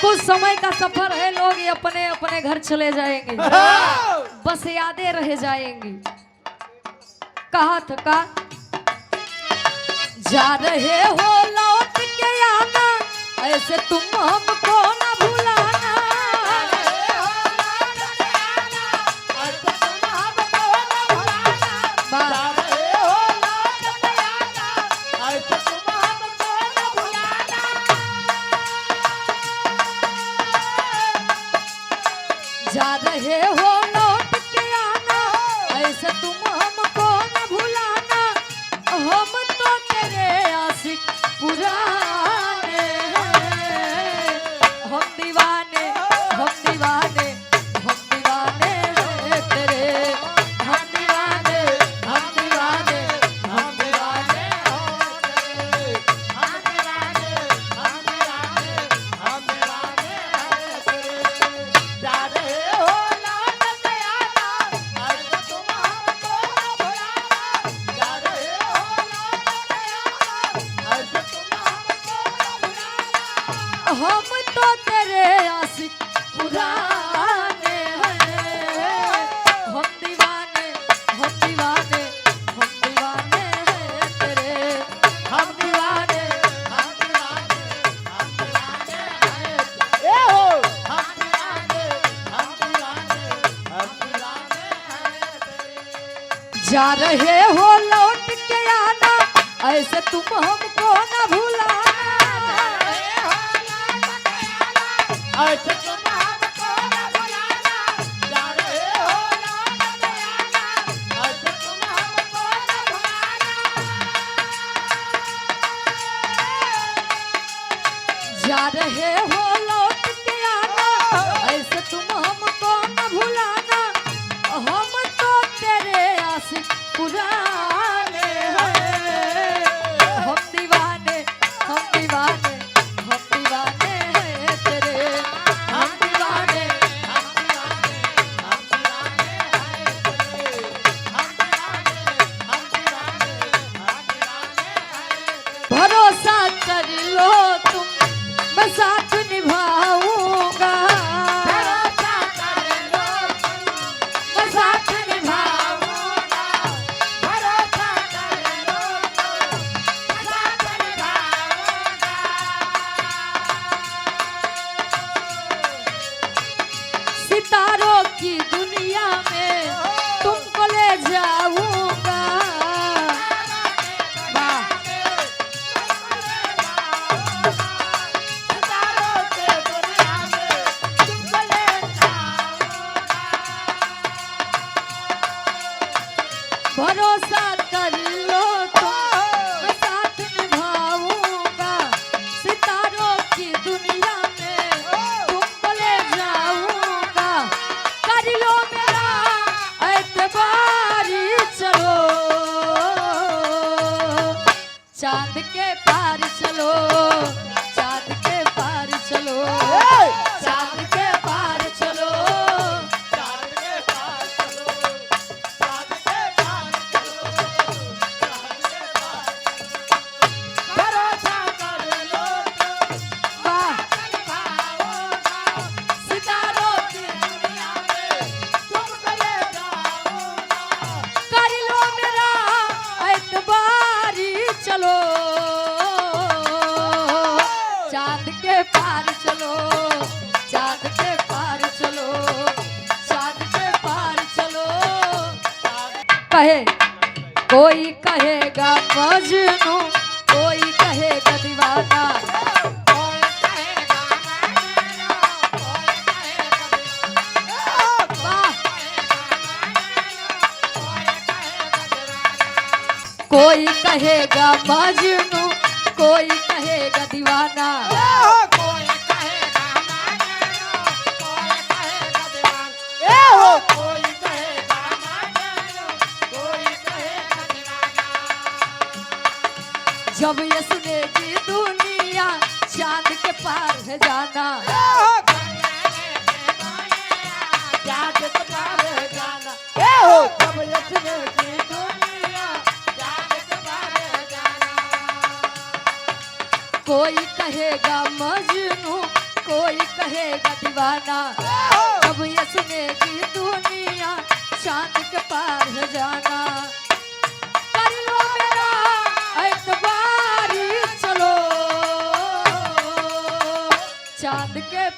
कुछ समय का सफर है, लोग अपने अपने घर चले जाएंगे, बस यादें रह जाएंगी। कहा था का जा रहे हो लौट के आना, ऐसे तुम हमको न भुलाना। जा रहे हो लौट के आना, ऐसे तुम हमको न भुलाना। हम तो तेरे आशिक पुराने हैं, हम दीवाने हम दीवाने हम दीवाने हैं तेरे। हम दीवाने हम दीवाने हम दीवाने हैं तेरे। हम दीवाने हम दीवाने हम दीवाने हैं तेरे। जा रहे हो लौट के आना, ऐसे तुम हमको न भुलाना। जा रहे हो लौट के आना, ऐसे तुम हमको न भुलाना। हम तो तेरे आशिक पुराने हैं, हम दीवाने हम दीवाने हम दीवाने हैं तेरे। हम दीवाने हम दीवाने हम दीवाने हैं तेरे। हम दीवाने हम दीवाने हम दीवाने हैं तेरे। जा रहे हो लौट के आना, ऐसे तुम हमको न भुलाना। ऐसे तुम हमको न भुलाना। जा रहे हो लौट के आना, ऐसे तुम हमको न भुलाना। जा रहे हो लौट के आना, ऐसे तुम हमको न भुलाना। हम तो तेरे आशिक पुराने हैं, हम दीवाने हम दीवाने हम दीवाने हैं तेरे। हम दीवाने हम दीवाने हम दीवाने हैं तेरे। हम दीवाने हम दीवाने हम दीवाने हैं तेरे। भरोसा कर लो तुम, मैं साथ निभाऊंगा। भरोसा कर लो तुम, मैं साथ निभाऊंगा। भरोसा कर लो तुम, मैं साथ निभाऊंगा। सितारों की दुनिया में तुमको ले जाऊंगा। वाह। सितारों की दुनिया में तुमको ले जाऊंगा। भरोसा कर लो तुम, मैं साथ निभाऊंगा। सितारों की दुनिया में तुमको ले जाऊंगा। कर लो मेरा एतबारी, चलो चांद के पार चलो। चांद के पार चलो। चांद के पार चलो। चांद के पार चलो। चांद के पार चलो। चांद के पार भरोसा कर लो तुम, वाह निभाऊंगा। सितारों की दुनिया में तुमको ले जाऊंगा। कर लो मेरा एतबारी, चलो चांद के पार चलो। चांद के पार चलो। चांद के पार चलो। कहे कोई कहेगा मजनू, कोई कहेगा दीवाना। कोई कहेगा मजनू, कोई कहेगा दीवाना। वाह। कोई कहेगा मजनू, कोई कहेगा दीवाना। कोई कहेगा मजनू, कोई कहेगा दीवाना। कोई कहेगा मजनू, कोई कहेगा दीवाना। जब ये सुनेगी दुनिया, चांद के पार है जाना। चांद के पार है जाना। जब ये सुनेगी दुनिया, चांद के पार है जाना। कोई कहेगा मजनू, कोई कहेगा दीवाना, अब ये सुनेगी दुनिया चांद के पार है जाना। कर लो मेरा एतबारी चलो, चांद के